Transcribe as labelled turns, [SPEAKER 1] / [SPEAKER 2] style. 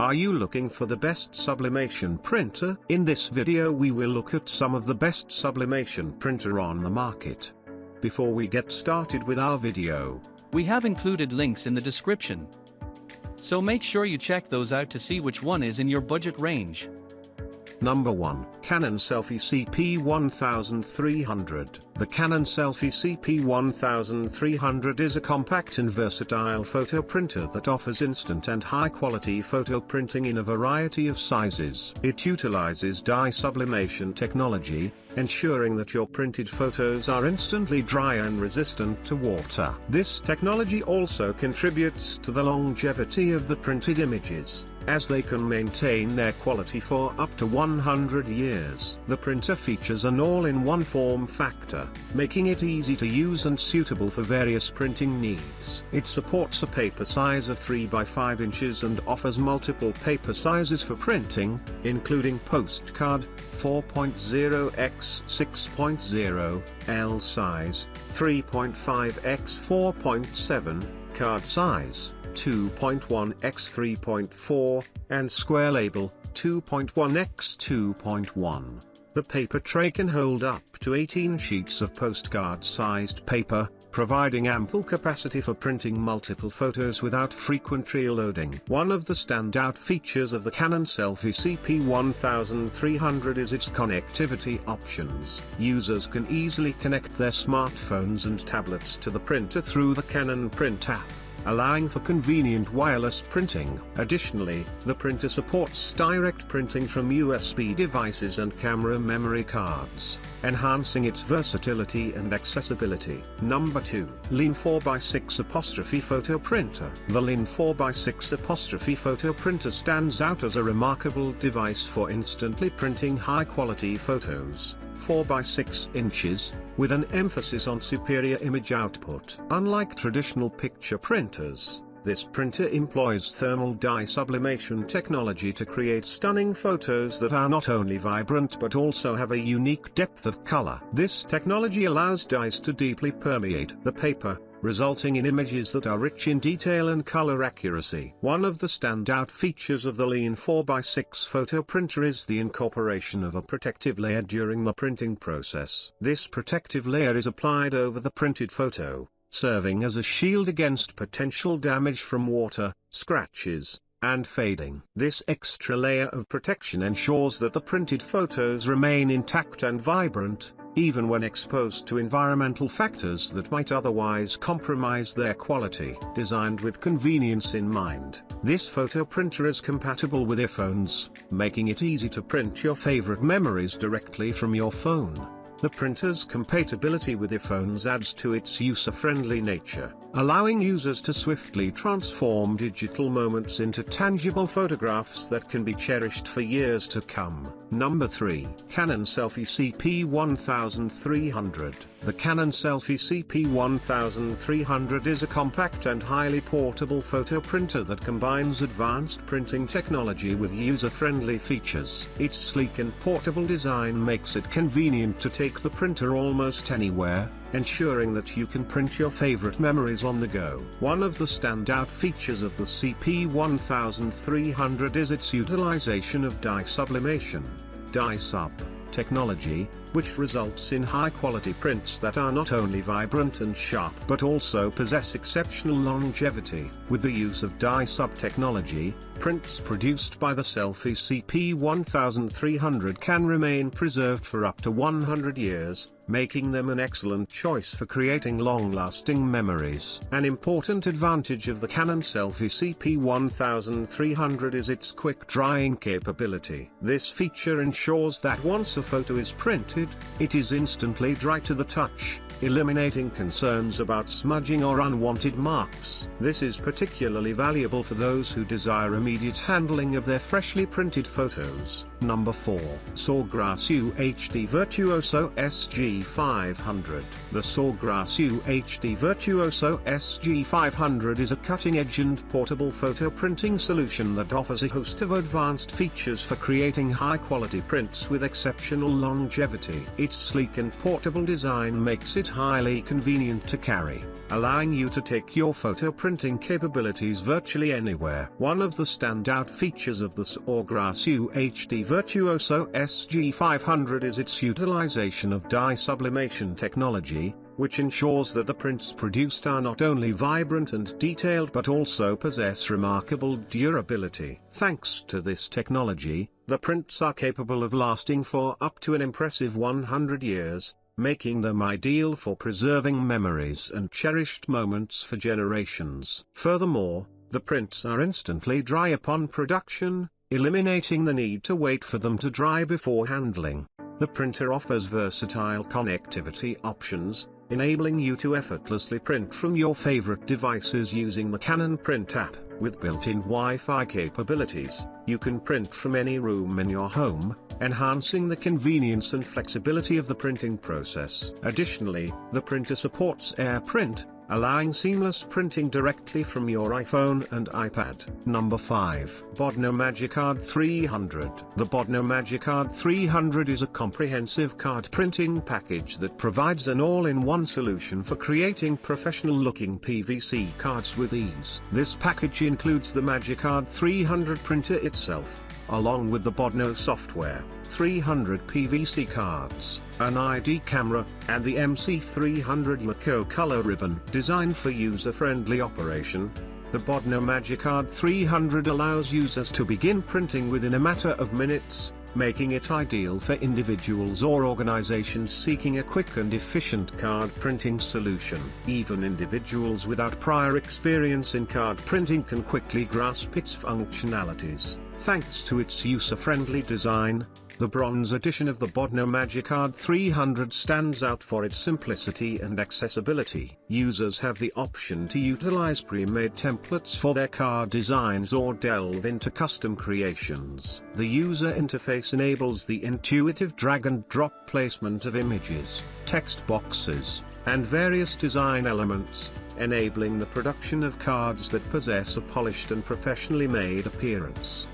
[SPEAKER 1] Are you looking for the best sublimation printer? In this video we will look at some of the best sublimation printer on the market. Before we get started with our video,
[SPEAKER 2] we have included links in the description, so make sure you check those out to see which one is in your budget range.
[SPEAKER 1] Number 1. Canon Selphy CP1300. The Canon Selphy CP1300 is a compact and versatile photo printer that offers instant and high-quality photo printing in a variety of sizes. It utilizes dye sublimation technology, ensuring that your printed photos are instantly dry and resistant to water. This technology also contributes to the longevity of the printed images, as they can maintain their quality for up to 100 years. The printer features an all-in-one form factor, making it easy to use and suitable for various printing needs. It supports a paper size of 3 by 5 inches and offers multiple paper sizes for printing, including postcard, 4.0 x 6.0, L size, 3.5 x 4.7, card size, 2.1 x 3.4, and square label, 2.1 x 2.1. The paper tray can hold up to 18 sheets of postcard-sized paper, providing ample capacity for printing multiple photos without frequent reloading. One of the standout features of the Canon Selphy CP1300 is its connectivity options. Users can easily connect their smartphones and tablets to the printer through the Canon Print app, allowing for convenient wireless printing. Additionally, the printer supports direct printing from USB devices and camera memory cards, enhancing its versatility and accessibility. Number 2. Liene 4x6 Photo Printer. The Liene 4x6 Photo Printer stands out as a remarkable device for instantly printing high-quality photos, 4 by 6 inches, with an emphasis on superior image output. Unlike traditional picture printers, this printer employs thermal dye sublimation technology to create stunning photos that are not only vibrant but also have a unique depth of color. This technology allows dyes to deeply permeate the paper, resulting in images that are rich in detail and color accuracy. One of the standout features of the Liene 4x6 photo printer is the incorporation of a protective layer during the printing process. This protective layer is applied over the printed photo, serving as a shield against potential damage from water, scratches, and fading. This extra layer of protection ensures that the printed photos remain intact and vibrant, even when exposed to environmental factors that might otherwise compromise their quality. Designed with convenience in mind, this photo printer is compatible with earphones, making it easy to print your favorite memories directly from your phone. The printer's compatibility with earphones adds to its user-friendly nature, allowing users to swiftly transform digital moments into tangible photographs that can be cherished for years to come. Number 3. Canon Selphy CP1300. The Canon Selphy CP1300 is a compact and highly portable photo printer that combines advanced printing technology with user-friendly features. Its sleek and portable design makes it convenient to take the printer almost anywhere, ensuring that you can print your favorite memories on the go. One of the standout features of the CP1300 is its utilization of dye sublimation, dye sub technology, which results in high-quality prints that are not only vibrant and sharp but also possess exceptional longevity. With the use of dye sub technology, prints produced by the Selphy CP1300 can remain preserved for up to 100 years, making them an excellent choice for creating long-lasting memories. An important advantage of the Canon Selphy CP1300 is its quick drying capability. This feature ensures that once a photo is printed, it is instantly dry to the touch, eliminating concerns about smudging or unwanted marks. This is particularly valuable for those who desire immediate handling of their freshly printed photos. Number 4. Sawgrass UHD Virtuoso SG SG500. The Sawgrass UHD Virtuoso SG500 is a cutting-edge and portable photo printing solution that offers a host of advanced features for creating high-quality prints with exceptional longevity. Its sleek and portable design makes it highly convenient to carry, allowing you to take your photo printing capabilities virtually anywhere. One of the standout features of the Sawgrass UHD Virtuoso SG500 is its utilization of dye sublimation technology, which ensures that the prints produced are not only vibrant and detailed but also possess remarkable durability. Thanks to this technology, the prints are capable of lasting for up to an impressive 100 years, making them ideal for preserving memories and cherished moments for generations. Furthermore, the prints are instantly dry upon production, eliminating the need to wait for them to dry before handling. The printer offers versatile connectivity options, enabling you to effortlessly print from your favorite devices using the Canon Print app. With built-in Wi-Fi capabilities, you can print from any room in your home, enhancing the convenience and flexibility of the printing process. Additionally, the printer supports AirPrint, allowing seamless printing directly from your iPhone and iPad. Number 5. Bodno Magicard 300. The Bodno Magicard 300 is a comprehensive card printing package that provides an all-in-one solution for creating professional-looking PVC cards with ease. This package includes the Magicard 300 printer itself, along with the Bodno software, 300 PVC cards, an ID camera, and the MC300 Maco color ribbon. Designed for user-friendly operation, the Bodno Magicard 300 allows users to begin printing within a matter of minutes, making it ideal for individuals or organizations seeking a quick and efficient card printing solution. Even individuals without prior experience in card printing can quickly grasp its functionalities. Thanks to its user-friendly design, the bronze edition of the Bodno Magicard 300 stands out for its simplicity and accessibility. Users have the option to utilize pre-made templates for their card designs or delve into custom creations. The user interface enables the intuitive drag-and-drop placement of images, text boxes, and various design elements, enabling the production of cards that possess a polished and professionally made appearance.